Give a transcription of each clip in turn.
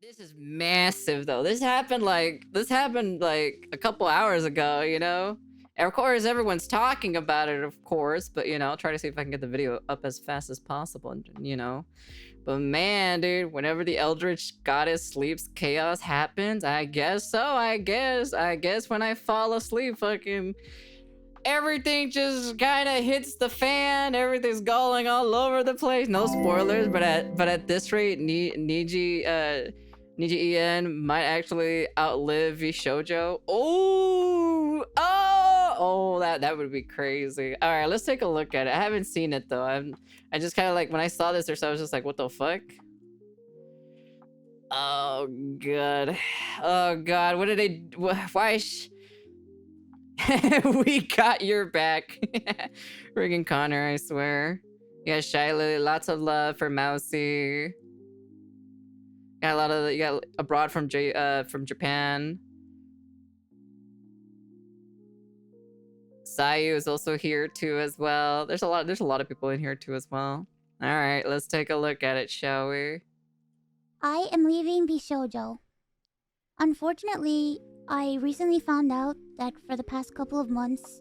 This is massive, though. This happened like a couple hours ago, you know? And of course, everyone's talking about it, of course, but, you know, I'll try to see if I can get the video up as fast as possible, you know? But man, dude, whenever the Eldritch Goddess sleeps, chaos happens. I guess so, I guess when I fall asleep, fucking everything just kind of hits the fan. Everything's going all over the place. No spoilers, but at this rate, Niji En might actually outlive Vshojo. Oh, that would be crazy. All right, let's take a look at it. I haven't seen it though. I just kind of like when I saw this, I was just like, what the fuck? Oh god. Oh god. What did they? Why? We got your back. Friggin' Connor, I swear. Yeah, Shiloh, lots of love for Mousy. Got a lot of you got abroad from Japan. Sayu is also here too as well. There's a lot of people in here too as well. All right, let's take a look at it, shall we? I am leaving Vshojo. Unfortunately, I recently found out that for the past couple of months,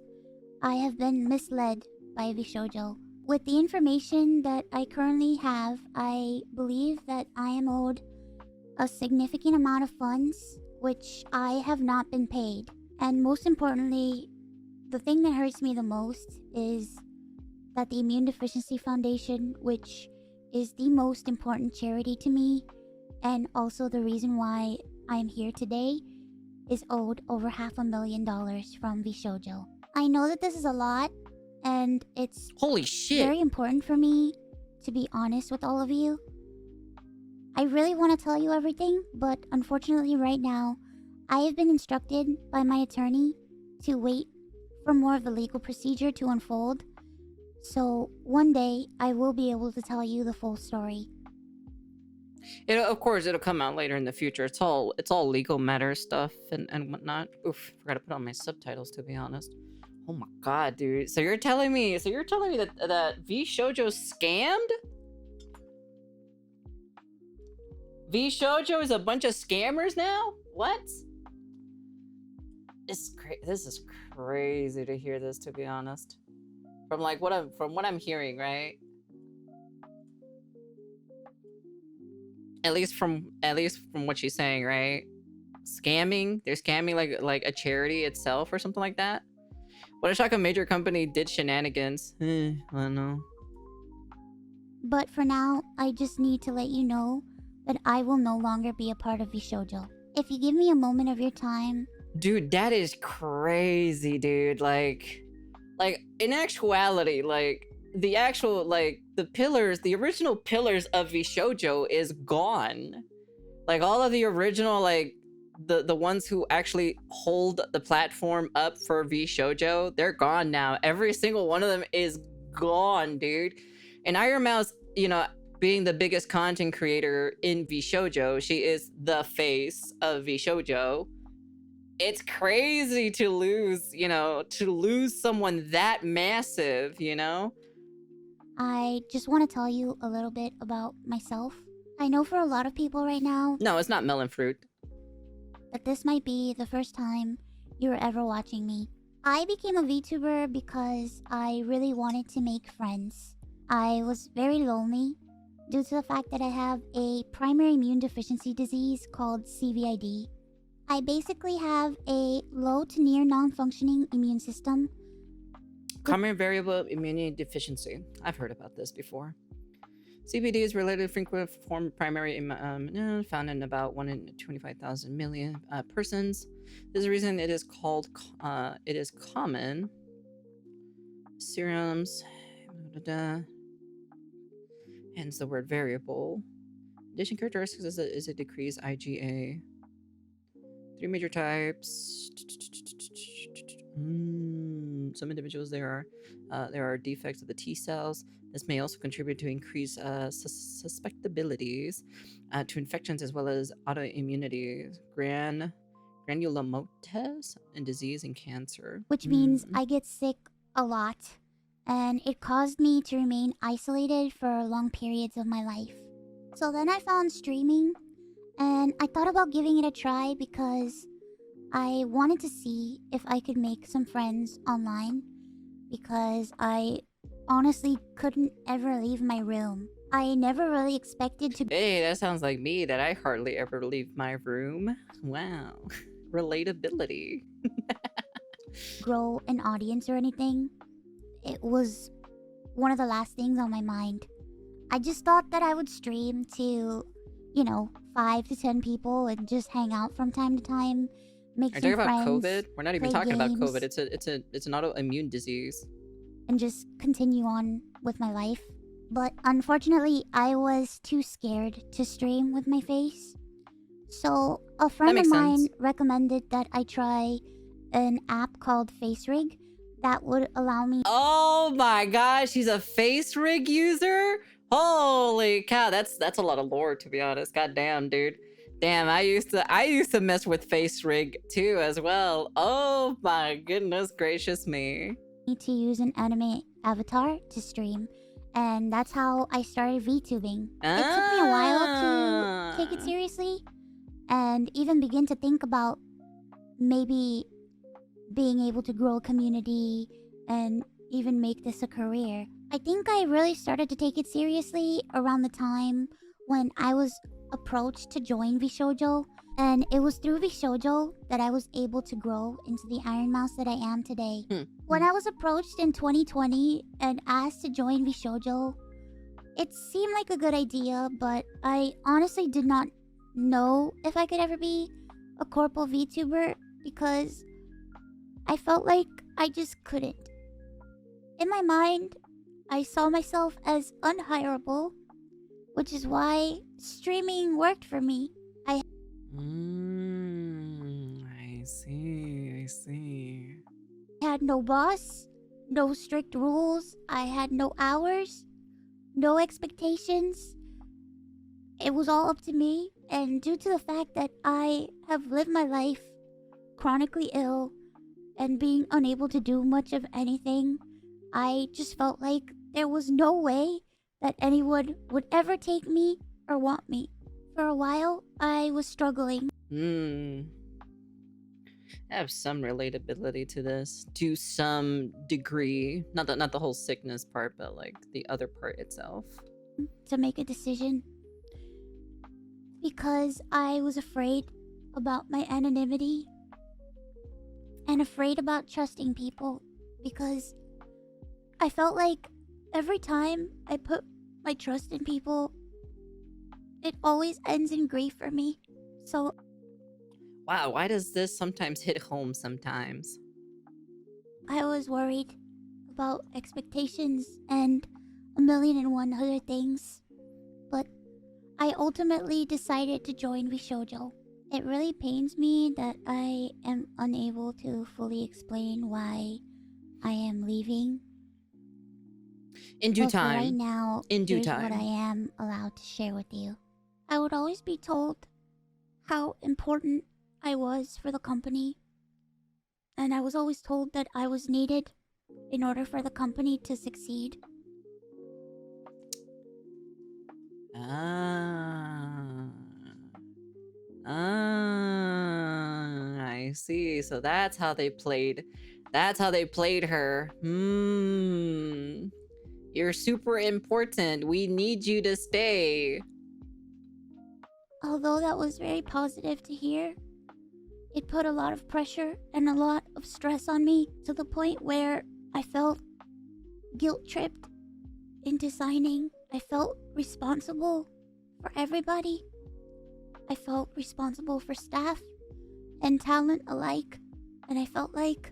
I have been misled by Vshojo. With the information that I currently have, I believe that I am owed a significant amount of funds, which I have not been paid. And most importantly, the thing that hurts me the most is that the Immune Deficiency Foundation, which is the most important charity to me, and also the reason why I am here today, is owed over $500,000 from Vshojo. I know that this is a lot, and it's holy shit, very important for me to be honest with all of you. I really want to tell you everything, but unfortunately right now, I have been instructed by my attorney to wait for more of the legal procedure to unfold. So one day, I will be able to tell you the full story. Of course, it'll come out later in the future. It's all legal matter stuff and whatnot. Oof, forgot to put on my subtitles, to be honest. Oh my god, dude. So you're telling me that Vshojo scammed? Vshojo is a bunch of scammers now? What? This is crazy to hear this, to be honest. From what I'm hearing, right? At least from what she's saying, right? Scamming? They're scamming like a charity itself or something like that? What if like a major company did shenanigans? I don't know. But for now, I just need to let you know that I will no longer be a part of Vshojo. If you give me a moment of your time... Dude, that is crazy, dude. Like in actuality, like the actual the original pillars of Vshojo is gone. Like all of the original the ones who actually hold the platform up for Vshojo, they're gone now. Every single one of them is gone, dude. And Ironmouse, you know, being the biggest content creator in Vshojo, she is the face of Vshojo. It's crazy to lose, you know, someone that massive, you know? I just want to tell you a little bit about myself. I know for a lot of people right now... No, it's not melon fruit. ...that this might be the first time you're ever watching me. I became a VTuber because I really wanted to make friends. I was very lonely due to the fact that I have a primary immune deficiency disease called CVID. I basically have a low to near non-functioning immune system. Common variable immunity deficiency. I've heard about this before. CVD is related frequent form of primary found in about 1 in 25,000 million persons. There's a reason it is called it is common. Serums, hence the word variable. Addition characteristics is a decreased IgA. 3 major types. Some individuals there are defects of the T cells. This may also contribute to increased susceptibilities to infections as well as autoimmunity, granulomatous, and disease and cancer. Which means I get sick a lot, and it caused me to remain isolated for long periods of my life. So then I found streaming, and thought about giving it a try because I wanted to see if I could make some friends online, because I honestly couldn't ever leave my room. I never really expected to Hey, that sounds like me, that I hardly ever leave my room. Wow. Relatability. grow an audience or anything. It was one of the last things on my mind. I just thought that I would stream to, 5 to 10 people and just hang out from time to time, make Are you some talking about friends, COVID? We're not even play talking about games, COVID. It's an autoimmune disease. and just continue on with my life. But unfortunately, I was too scared to stream with my face. So a friend of makes mine sense. recommended that I try an app called FaceRig that would allow me. Oh my gosh, she's a face rig user? Holy cow, that's a lot of lore, to be honest. God damn, dude. Damn, I used to mess with face rig too as well. Oh my goodness gracious me. To use an anime avatar to stream, and that's how I started VTubing. It took me a while to take it seriously and even begin to think about maybe being able to grow a community and even make this a career. I think I really started to take it seriously around the time when I was approached to join Vshojo, and it was through Vshojo that I was able to grow into the Ironmouse that I am today. When I was approached in 2020 and asked to join Vshojo, it seemed like a good idea, but I honestly did not know if I could ever be a corporal VTuber because I felt like I just couldn't. In my mind, I saw myself as unhireable, which is why streaming worked for me. I see. I had no boss, no strict rules, I had no hours, no expectations. It was all up to me, and due to the fact that I have lived my life chronically ill and being unable to do much of anything, I just felt like there was no way that anyone would ever take me or want me. For a while, I was struggling. I have some relatability to this, to some degree. Not the whole sickness part, but like the other part itself. To make a decision. Because I was afraid about my anonymity. And afraid about trusting people. Because I felt like every time I put my trust in people, it always ends in grief for me. So wow, why does this sometimes hit home sometimes? I was worried about expectations and 1,000,001 other things. But I ultimately decided to join Vshojo. It really pains me that I am unable to fully explain why I am leaving. In due time. Right now, in due here's time. what I am allowed to share with you. I would always be told how important I was for the company. And I was always told that I was needed in order for the company to succeed. I see. So that's how they played. That's how they played her. You're super important. We need you to stay. Although that was very positive to hear, it put a lot of pressure and a lot of stress on me to the point where I felt guilt-tripped into signing. I felt responsible for everybody. I felt responsible for staff and talent alike. And I felt like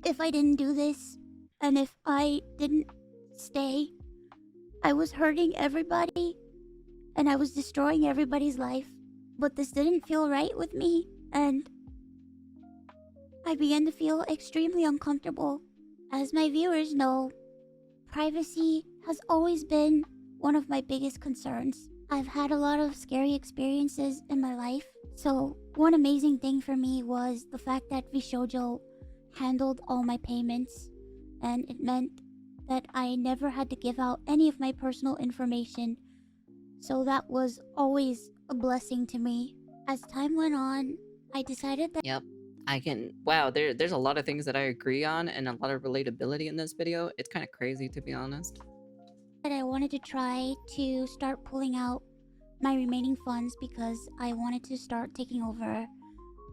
if I didn't do this and if I didn't stay, I was hurting everybody and I was destroying everybody's life. But this didn't feel right with me, and I began to feel extremely uncomfortable. As my viewers know, privacy has always been one of my biggest concerns. I've had a lot of scary experiences in my life, so one amazing thing for me was the fact that Vshojo handled all my payments, and it meant that I never had to give out any of my personal information, so that was always a blessing to me. As time went on, I decided that Yep. I can. Wow, there's a lot of things that I agree on and a lot of relatability in this video. It's kind of crazy, to be honest. I wanted to try to start pulling out my remaining funds because I wanted to start taking over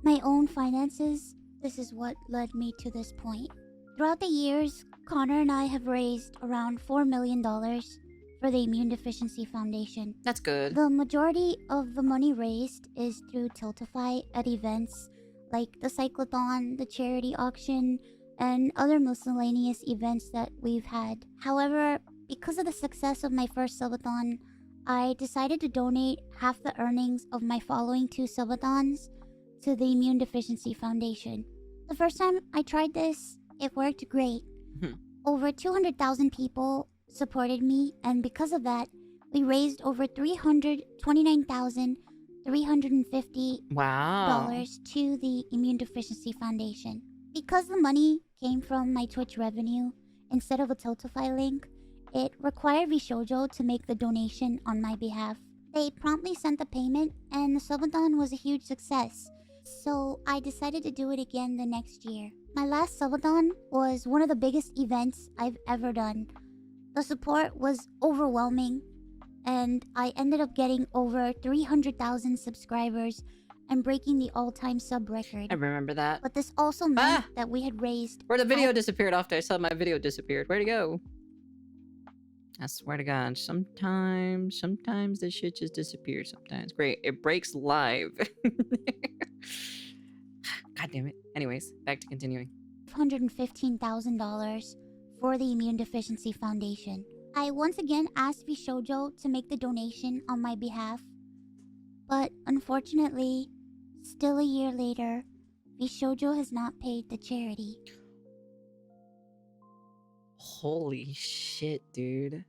my own finances. This is what led me to this point. Throughout the years, Connor and I have raised around $4 million for the Immune Deficiency Foundation. That's good. The majority of the money raised is through Tiltify at events like the Cyclothon, the charity auction, and other miscellaneous events that we've had. However, because of the success of my first subathon, I decided to donate half the earnings of my following 2 subathons to the Immune Deficiency Foundation. The first time I tried this, it worked great. Over 200,000 people supported me, and because of that, we raised over $329,350 Wow. to the Immune Deficiency Foundation. Because the money came from my Twitch revenue instead of a Tiltify link, it required Vshojo to make the donation on my behalf. They promptly sent the payment, and the subathon was a huge success. So I decided to do it again the next year. My last subathon was one of the biggest events I've ever done. The support was overwhelming, and I ended up getting over 300,000 subscribers and breaking the all-time sub record. I remember that. But this also meant that we had raised... Where the video disappeared after I saw my video disappeared. Where'd it go? I swear to God, sometimes this shit just disappears sometimes. Great, it breaks live. God damn it. Anyways, back to continuing. $115,000 for the Immune Deficiency Foundation. I once again asked Vshojo to make the donation on my behalf, but unfortunately, still a year later, Vshojo has not paid the charity. Holy shit, dude.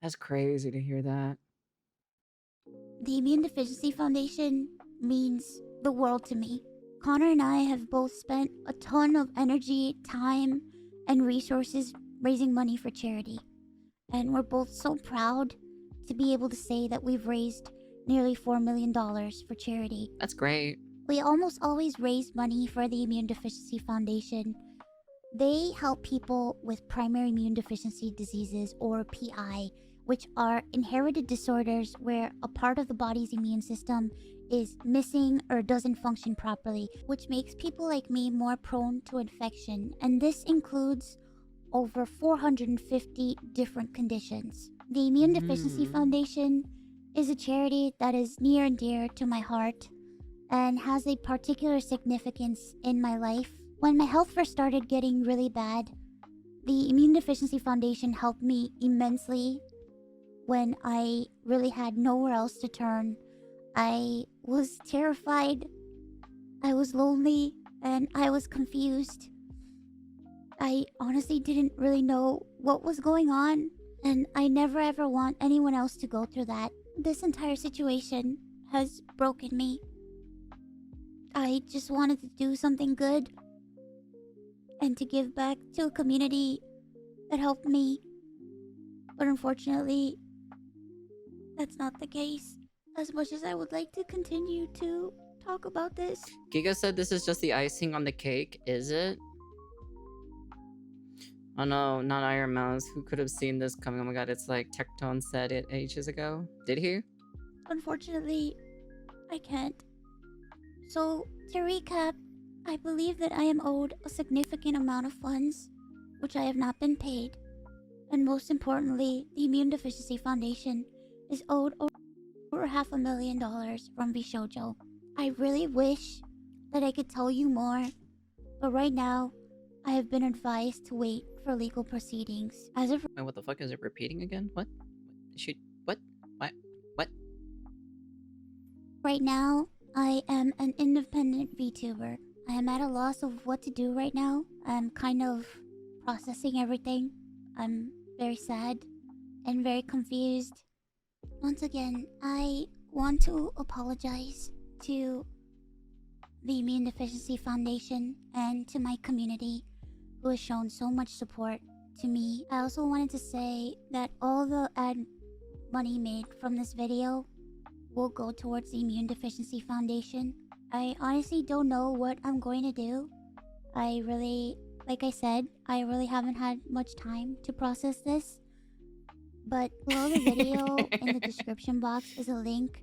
That's crazy to hear that. The Immune Deficiency Foundation means the world to me. Connor and I have both spent a ton of energy, time, and resources raising money for charity. And we're both so proud to be able to say that we've raised nearly $4 million for charity. That's great. We almost always raise money for the Immune Deficiency Foundation. They help people with primary immune deficiency diseases, or PI, which are inherited disorders where a part of the body's immune system is missing or doesn't function properly, which makes people like me more prone to infection. And this includes over 450 different conditions. The Immune Deficiency Foundation is a charity that is near and dear to my heart and has a particular significance in my life. When my health first started getting really bad, the Immune Deficiency Foundation helped me immensely when I really had nowhere else to turn. I was terrified, I was lonely, and I was confused. I honestly didn't really know what was going on, and I never ever want anyone else to go through that. This entire situation has broken me. I just wanted to do something good and to give back to a community that helped me. But unfortunately, that's not the case. As much as I would like to continue to talk about this. Giga said this is just the icing on the cake, is it? Oh no, not Ironmouse. Who could have seen this coming? Oh my god, it's like Tectone said it ages ago. Did he? Unfortunately, I can't. So, to recap, I believe that I am owed a significant amount of funds, which I have not been paid. And most importantly, the Immune Deficiency Foundation is owed over $500,000 from Vshojo. I really wish that I could tell you more, but right now, I have been advised to wait for legal proceedings. As of Wait, what the fuck is it repeating again? What? Shoot. What? What? right now, I am an independent VTuber. I am at a loss of what to do right now. I'm kind of processing everything. I'm very sad and very confused. Once again, I want to apologize to the Immune Deficiency Foundation and to my community who has shown so much support to me. I also wanted to say that all the money made from this video will go towards the Immune Deficiency Foundation. I honestly don't know what I'm going to do. Like I said, I really haven't had much time to process this. But below the video in the description box is a link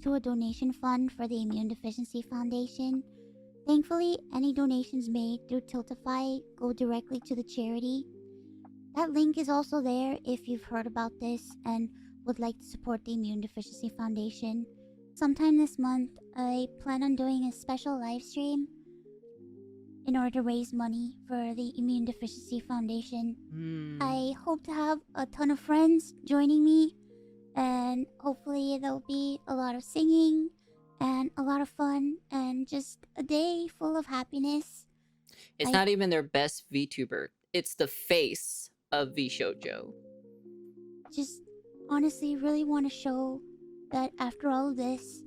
to a donation fund for the Immune Deficiency Foundation. Thankfully, any donations made through Tiltify go directly to the charity. That link is also there if you've heard about this and would like to support the Immune Deficiency Foundation. Sometime this month, I plan on doing a special live stream in order to raise money for the Immune Deficiency Foundation. I hope to have a ton of friends joining me, and hopefully there'll be a lot of singing and a lot of fun and just a day full of happiness. It's not even their best VTuber. It's the face of Vshojo. Just honestly really want to show that after all of this,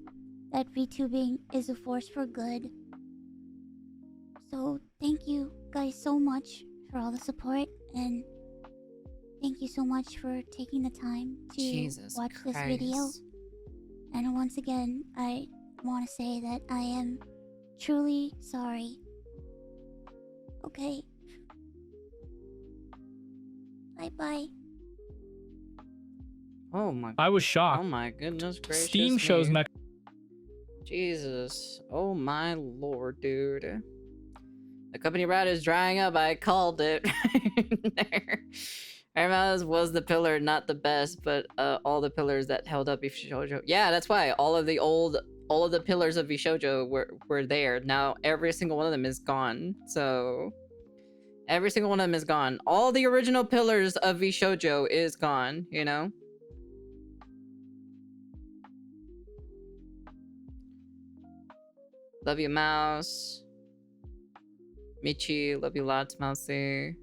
that VTubing is a force for good. So thank you guys so much for all the support, and thank you so much for taking the time to watch this video. And once again, I want to say that I am truly sorry. Okay. Bye-bye. Oh my... I was shocked. Oh my goodness gracious. Steam shows me. Jesus. Oh my lord, dude. The company route is drying up. I called it. There. Ironmouse was the pillar, not the best, but all the pillars that held up Vshojo. Yeah, that's why all of the pillars of Vshojo were there. Now every single one of them is gone. So every single one of them is gone. All the original pillars of Vshojo is gone, you know? Love you, Mouse. Michi, love you lots, Mousy.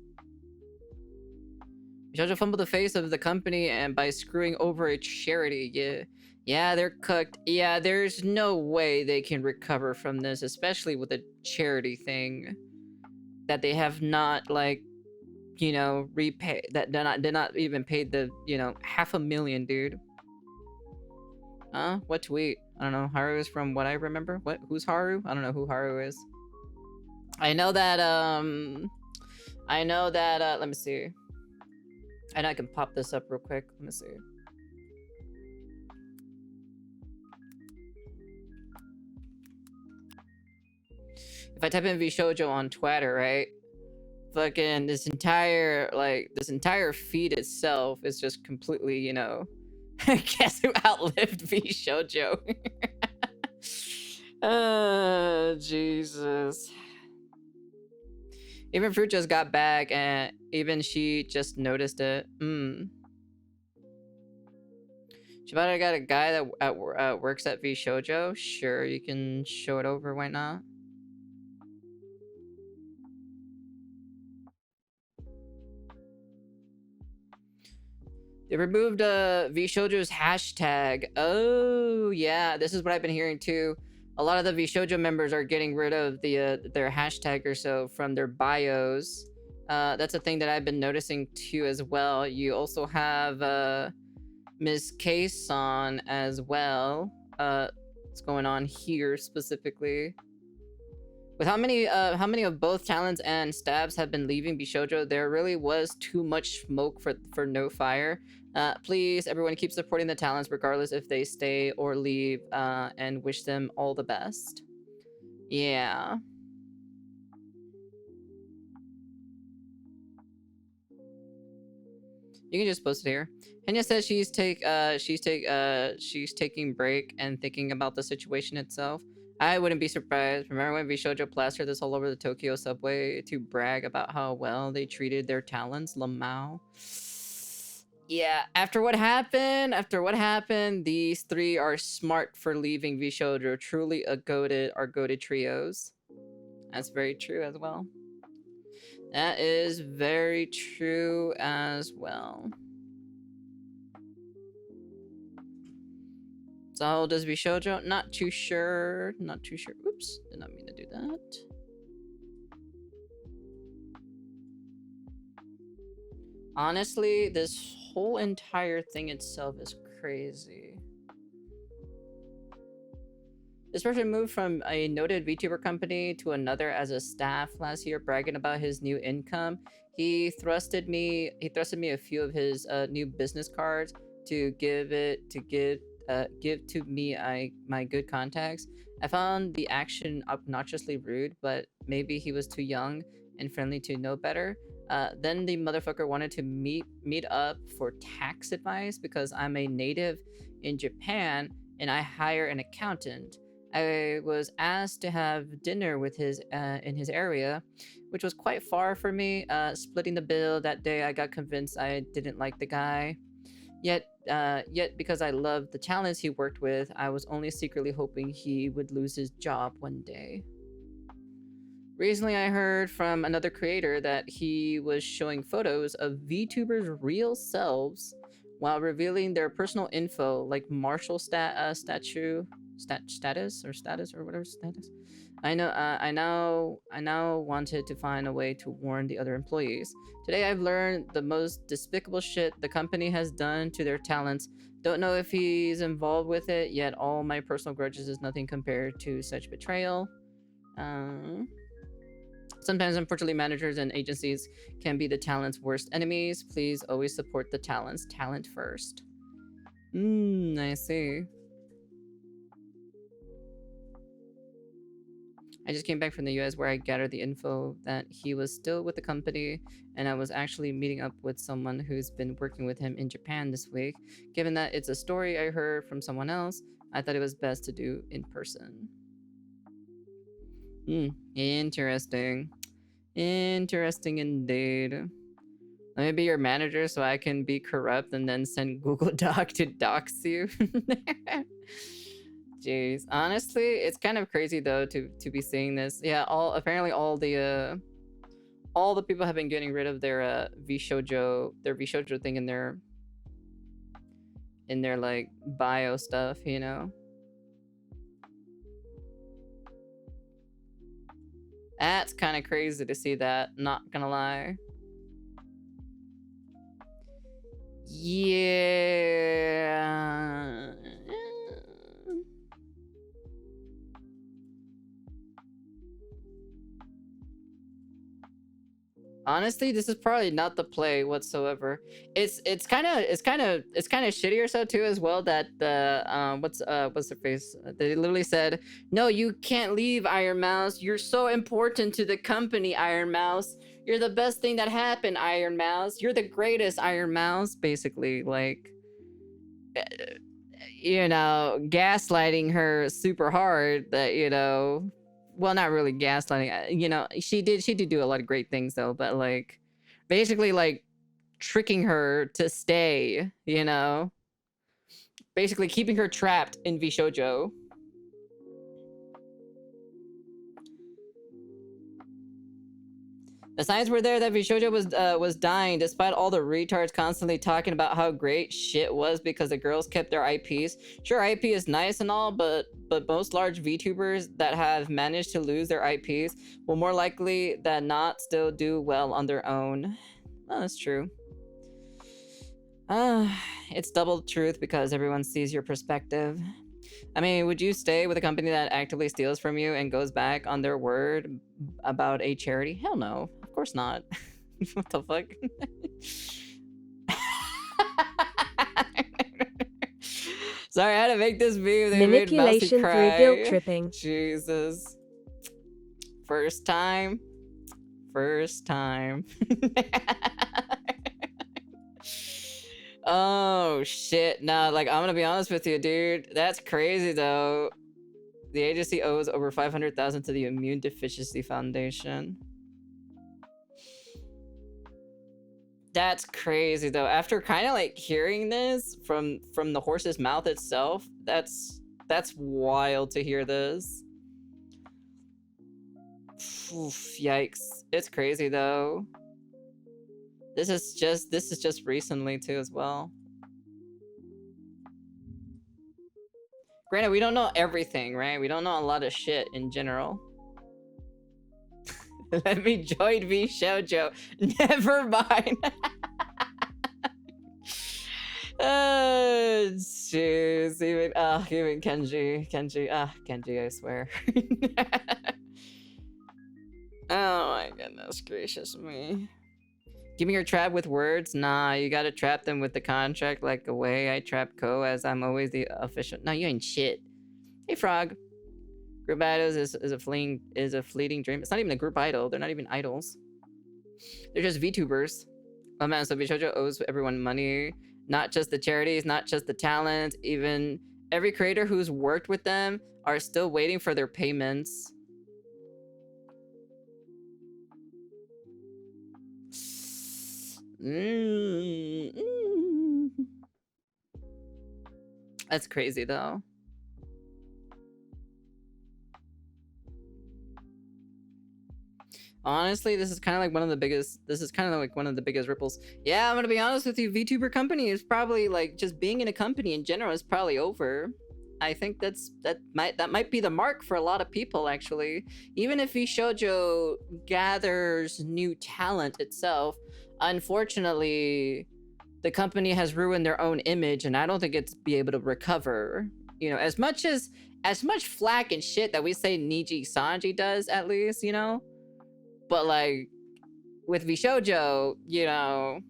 Vshojo fumbled the face of the company and by screwing over a charity. Yeah, they're cooked. Yeah, there's no way they can recover from this, especially with a charity thing that they have not, like, you know, repay. That they're not even paid the, you know, $500,000, dude. Huh? What tweet? I don't know. Haru is from what I remember. What? Who's Haru? I don't know who Haru is. I know that, let me see. I know I can pop this up real quick. Let me see. If I type in Vshojo on Twitter, right? Fucking this entire feed itself is just completely, you know, guess who outlived Vshojo? Oh, Jesus. Even Fruit just got back, and even she just noticed it. Shibata got a guy that works at Vshojo. Sure, you can show it over. Why not? They removed Vshojo's hashtag. Oh yeah, this is what I've been hearing too. A lot of the Vshojo members are getting rid of their hashtag or so from their bios. That's a thing that I've been noticing too as well. You also have Miss Kson as well. What's going on here specifically? With how many of both talents and stabs have been leaving Vshojo, there really was too much smoke for no fire. Please, everyone, keep supporting the talents regardless if they stay or leave, and wish them all the best. Yeah. You can just post it here. Henya says she's taking break and thinking about the situation itself. I wouldn't be surprised. Remember when Vshojo plastered this all over the Tokyo subway to brag about how well they treated their talents? Lamau. Yeah, after what happened, these three are smart for leaving Vshojo. Truly a goated trios. That's very true as well. That is very true as well. So how old is Vshojo? Not too sure. Not too sure. Oops, did not mean to do that. Honestly, this whole entire thing itself is crazy. This person moved from a noted VTuber company to another as a staff last year, bragging about his new income. He thrusted me a few of his new business cards to give to me my good contacts. I found the action obnoxiously rude, but maybe he was too young and friendly to know better. Then the motherfucker wanted to meet up for tax advice because I'm a native in Japan and I hire an accountant. I was asked to have dinner with his in his area, which was quite far for me. Splitting the bill that day, I got convinced I didn't like the guy. Yet because I loved the talents he worked with, I was only secretly hoping he would lose his job one day. Recently, I heard from another creator that he was showing photos of VTubers' real selves while revealing their personal info, like martial status or whatever status. I now wanted to find a way to warn the other employees. Today I've learned the most despicable shit the company has done to their talents. Don't know if he's involved with it, yet all my personal grudges is nothing compared to such betrayal. Sometimes, unfortunately, managers and agencies can be the talent's worst enemies. Please always support the talents. Talent first. I see. I just came back from the US where I gathered the info that he was still with the company, and I was actually meeting up with someone who's been working with him in Japan this week. Given that it's a story I heard from someone else, I thought it was best to do in person. Interesting. Interesting indeed. Let me be your manager so I can be corrupt and then send Google Doc to dox you. Jeez, honestly, it's kind of crazy though to be seeing this. Yeah, apparently all the people have been getting rid of their Vshojo thing in their like bio stuff, you know. That's kind of crazy to see that, not gonna lie. Yeah. Honestly, this is probably not the play whatsoever. It's kind of shitty or so too as well that the what's their face? They literally said, "No, you can't leave, Ironmouse. You're so important to the company, Ironmouse. You're the best thing that happened, Ironmouse. You're the greatest, Ironmouse." Basically, like, you know, gaslighting her super hard that, you know, well, not really gaslighting, you know, she did do a lot of great things though, but like basically like tricking her to stay, you know, basically keeping her trapped in Vshojo. The signs were there that Vshojo was dying, despite all the retards constantly talking about how great shit was because the girls kept their IPs. Sure, IP is nice and all, but most large VTubers that have managed to lose their IPs will more likely than not still do well on their own. Well, that's true. It's double truth because everyone sees your perspective. I mean, would you stay with a company that actively steals from you and goes back on their word about a charity? Hell no. Of course not. What the fuck? Sorry, I had to make this meme. They Manipulation through guilt tripping. Jesus. First time. Oh shit. Nah, like, I'm gonna be honest with you, dude. That's crazy though. The agency owes over $500,000 to the Immune Deficiency Foundation. That's crazy though. After kind of like hearing this from the horse's mouth itself, that's wild to hear this. Oof, yikes. It's crazy though. This is just recently too as well. Granted, we don't know everything, right? We don't know a lot of shit in general. Let me join Vshojo. Never mind. Jeez, even Kenji, Kenji, I swear. Oh my goodness gracious me. Give me your trap with words? Nah, you gotta trap them with the contract like the way I trap Ko, as I'm always the official. No, you ain't shit. Hey, Frog. Group idols is a fleeting dream. It's not even a group idol. They're not even idols. They're just VTubers. Oh man, so Vshojo owes everyone money. Not just the charities, not just the talent. Even every creator who's worked with them are still waiting for their payments. That's crazy though. Honestly, this is kind of like one of the biggest ripples. Yeah, I'm gonna be honest with you, VTuber company is probably like, just being in a company in general is probably over. I think that might be the mark for a lot of people, actually. Even if Vshojo gathers new talent itself, unfortunately, the company has ruined their own image, and I don't think it's be able to recover. You know, as much flack and shit that we say Niji Sanji does, at least, you know. But like with Vshojo, you know,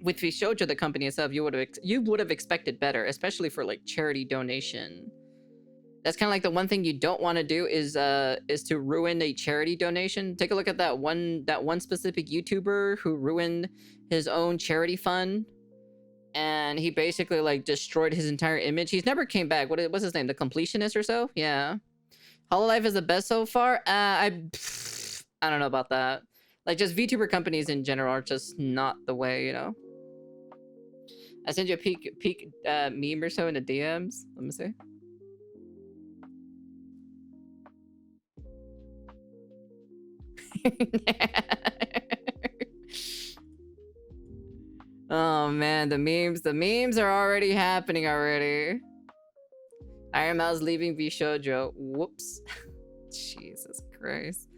with Vshojo, the company itself, you would have expected better, especially for like charity donation. That's kind of like the one thing you don't want to do is to ruin a charity donation. Take a look at that one specific YouTuber who ruined his own charity fund, and he basically like destroyed his entire image. He's never came back. What's his name? The Completionist or so? Yeah. Hololive is the best so far. I don't know about that. Like, just VTuber companies in general are just not the way, you know. I sent you a peek meme or so in the DMs. Let me see. Oh man, the memes are already happening already. Ironmouse leaving Vshojo. Whoops. Jesus Christ.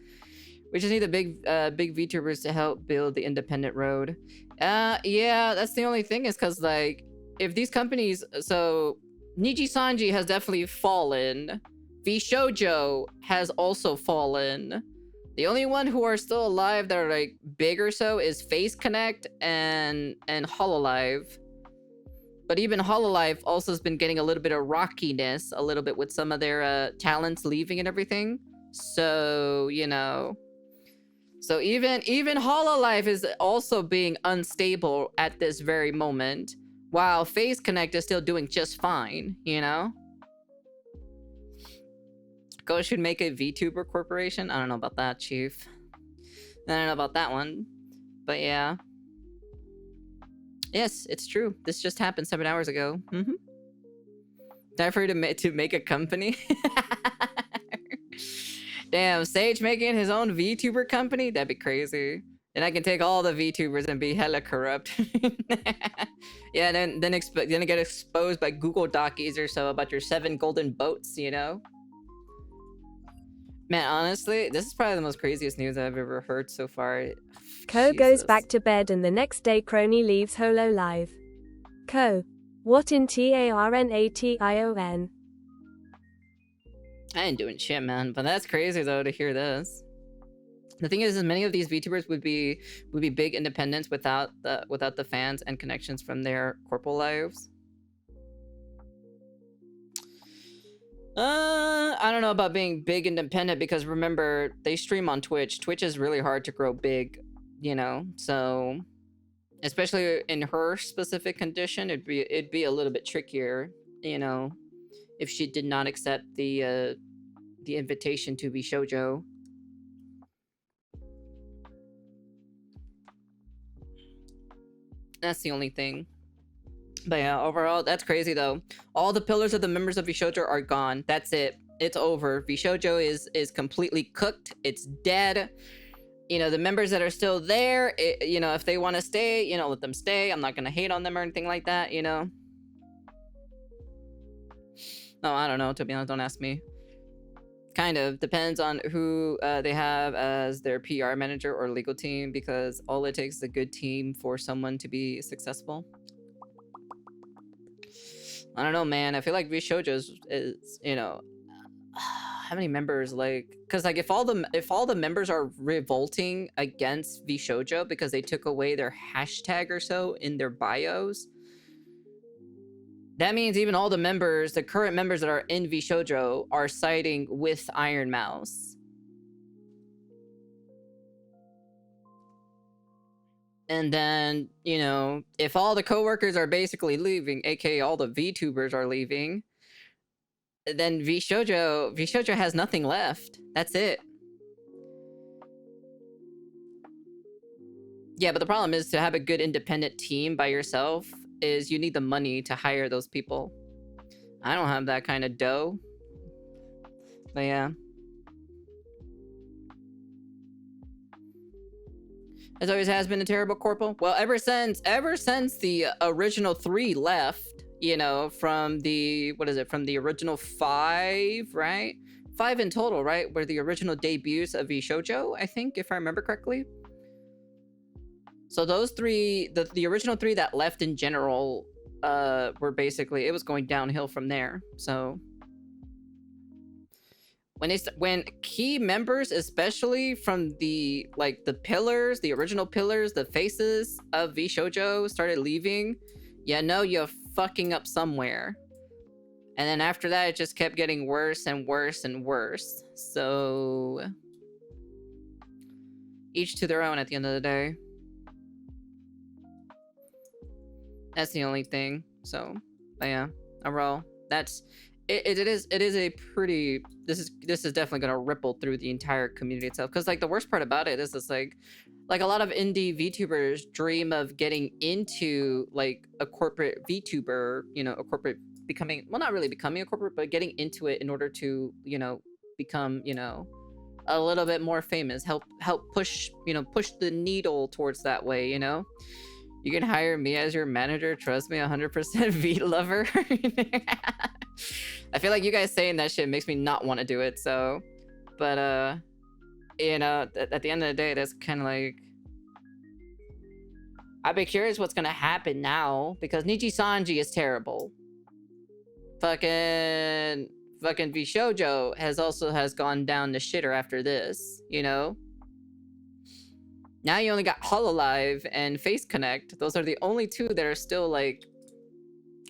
We just need the big VTubers to help build the independent road. Yeah, that's the only thing, is because like, if these companies, so Niji Sanji has definitely fallen. Vshojo has also fallen. The only one who are still alive that are like big or so is Face Connect and Hololive. But even Hololive also has been getting a little bit of rockiness, a little bit with some of their talents leaving and everything. So, you know. So even Hololive is also being unstable at this very moment, while Face Connect is still doing just fine, you know? Go should make a VTuber corporation? I don't know about that, Chief. I don't know about that one. But yeah. Yes, it's true. This just happened 7 hours ago. Time for you to make a company? Damn, Sage making his own VTuber company? That'd be crazy. Then I can take all the VTubers and be hella corrupt. Yeah, then get exposed by Google Dockies or so about your 7 golden boats, you know? Man, honestly, this is probably the most craziest news I've ever heard so far. Ko goes back to bed and the next day Crony leaves Hololive. Ko. What in TARNATION? I ain't doing shit, man. But that's crazy, though, to hear this. The thing is many of these VTubers would be big independents without the fans and connections from their corporal lives. I don't know about being big independent, because remember, they stream on Twitch. Twitch is really hard to grow big, you know? So, especially in her specific condition, it'd be a little bit trickier, you know, if she did not accept the invitation to Vshojo. That's the only thing. But yeah, overall, that's crazy though. All the pillars of the members of Vshojo are gone. That's it. It's over. Vshojo is completely cooked. It's dead. You know, the members that are still there, you know, if they want to stay, you know, let them stay. I'm not going to hate on them or anything like that, you know. No, I don't know. To be honest, don't ask me. Kind of depends on who they have as their PR manager or legal team, because all it takes is a good team for someone to be successful. I don't know, man. I feel like Vshojo is you know, how many members, like, because like if all the members are revolting against Vshojo because they took away their hashtag or so in their bios, that means even all the members, the current members that are in Vshojo, are siding with Ironmouse. And then, you know, if all the coworkers are basically leaving, aka all the VTubers are leaving, then Vshojo has nothing left. That's it. Yeah, but the problem is to have a good independent team by yourself is you need the money to hire those people. I don't have that kind of dough. But yeah. It always has been a terrible corporal. Well, ever since the original 3 left, you know, from the, what is it, from the original 5, right? 5 in total, right? Were the original debuts of Vshojo, I think, if I remember correctly. So those 3, the original 3 that left in general, were basically, it was going downhill from there. So when key members, especially from the, like, the pillars, the original pillars, the faces of Vshojo started leaving, you know you're fucking up somewhere. And then after that, it just kept getting worse and worse and worse. So each to their own at the end of the day. That's the only thing. So, but yeah, overall, that's it is a pretty, this is definitely gonna ripple through the entire community itself. Because like the worst part about it is it's like a lot of indie VTubers dream of getting into like a corporate VTuber, you know, a corporate becoming, well, not really becoming a corporate, but getting into it in order to, you know, become, you know, a little bit more famous, help push, you know, push the needle towards that way, you know. You can hire me as your manager. Trust me, 100% V lover. I feel like you guys saying that shit makes me not want to do it. So, but you know, at the end of the day, that's kind of like, I'd be curious what's gonna happen now because Nichi Sanji is terrible. Fucking Vshojo has gone down the shitter after this. You know. Now you only got Hololive and Face Connect. Those are the only 2 that are still like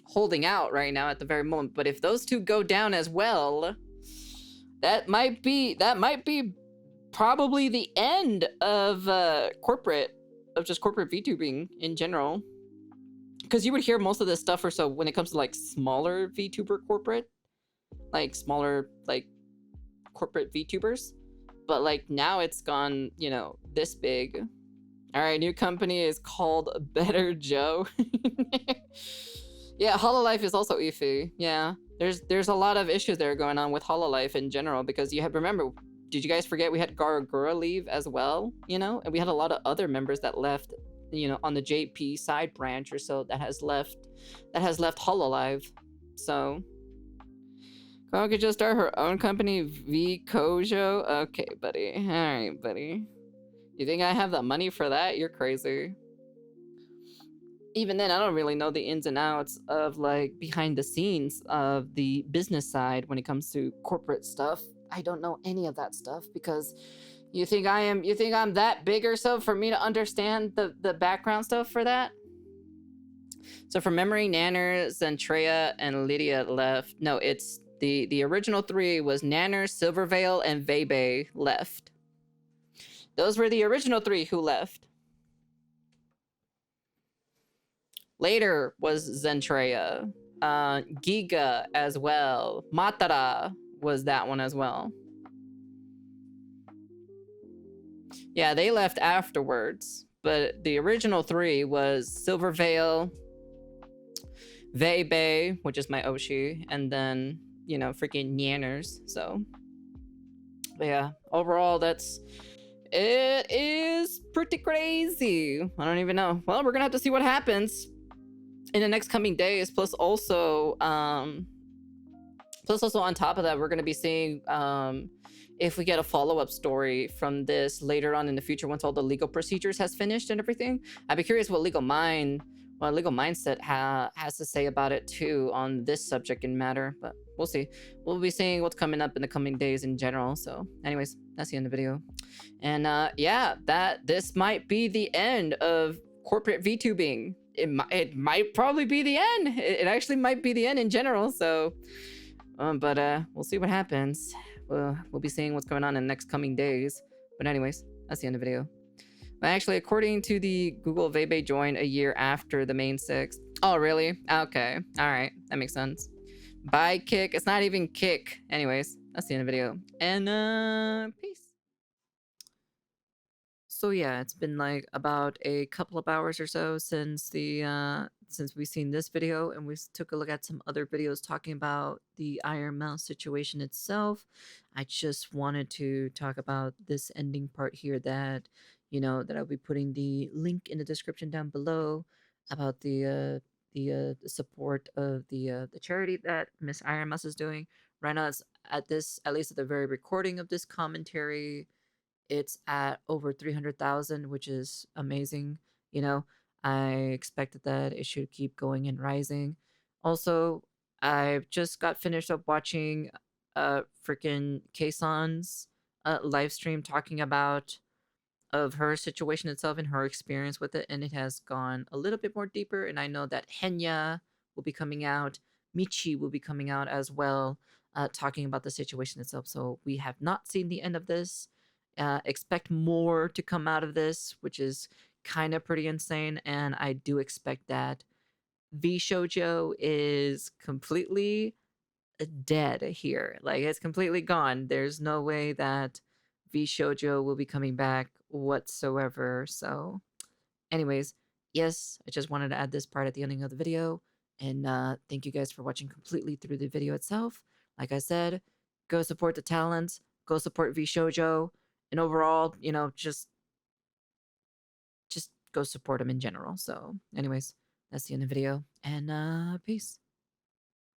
holding out right now at the very moment. But if those 2 go down as well, that might be probably the end of just corporate VTubing in general. Because you would hear most of this stuff or so when it comes to like smaller VTuber corporate, like smaller like corporate VTubers. But like now it's gone, you know, this big. All right, new company is called Better Joe. Yeah, Hololive is also iffy. Yeah, there's a lot of issues there going on with Hololive in general because you have, remember, did you guys forget we had Garagura leave as well? You know, and we had a lot of other members that left, you know, on the JP side branch or so that has left Hololive. So Girl could just start her own company, Vshojo. Okay, buddy. All right, buddy. You think I have the money for that? You're crazy. Even then, I don't really know the ins and outs of like behind the scenes of the business side when it comes to corporate stuff. I don't know any of that stuff because you think I'm that big or so for me to understand the background stuff for that? So from memory, Nanner, Zentrea, and Lydia left. No, it's the original 3 was Nanner, Silvervale, and Vebe left. Those were the original 3 who left. Later was Zentrea, Giga as well. Matara was that one as well. Yeah, they left afterwards, but the original 3 was Silvervale, Vebe, which is my Oshi, and then, you know, freaking Nyanners. So, but yeah, overall, it is pretty crazy. I don't even know. Well, we're gonna have to see what happens in the next coming days. Plus also on top of that, we're gonna be seeing if we get a follow-up story from this later on in the future once all the legal procedures has finished and everything. I'd be curious what Legal Mind what Legal Mindset has to say about it too on this subject and matter, but we'll see. We'll be seeing what's coming up in the coming days in general. So anyways, that's the end of the video. And yeah, this might be the end of corporate VTubing. It might probably be the end. It actually might be the end in general. So, but we'll see what happens. We'll be seeing what's going on in the next coming days. But anyways, that's the end of the video. But actually, according to the Google, Vebe joined a year after the main 6. Oh, really? Okay. All right. That makes sense. Bye, Kick. It's not even Kick. Anyways, that's the end of the video. And peace. So yeah, it's been like about a couple of hours or so since since we've seen this video, and we took a look at some other videos talking about the Ironmouse situation itself. I just wanted to talk about this ending part here that, that I'll be putting the link in the description down below about the support of the charity that Miss Ironmouse is doing. Right now, it's at least at the very recording of this commentary, it's at over 300,000, which is amazing. I expected that it should keep going and rising. Also, I just got finished up watching freaking Kson's live stream talking about of her situation itself and her experience with it, and it has gone a little bit more deeper. And I know that Henya will be coming out, Michi will be coming out as well, talking about the situation itself. So we have not seen the end of this. Expect more to come out of this, which is kind of pretty insane, and I do expect that Vshojo is completely dead here. Like, it's completely gone. There's no way that Vshojo will be coming back whatsoever. So anyways, yes, I just wanted to add this part at the ending of the video, and thank you guys for watching completely through the video itself. Like I said, go support the talents, go support Vshojo, and overall, just go support them in general. So anyways, that's the end of the video, and peace.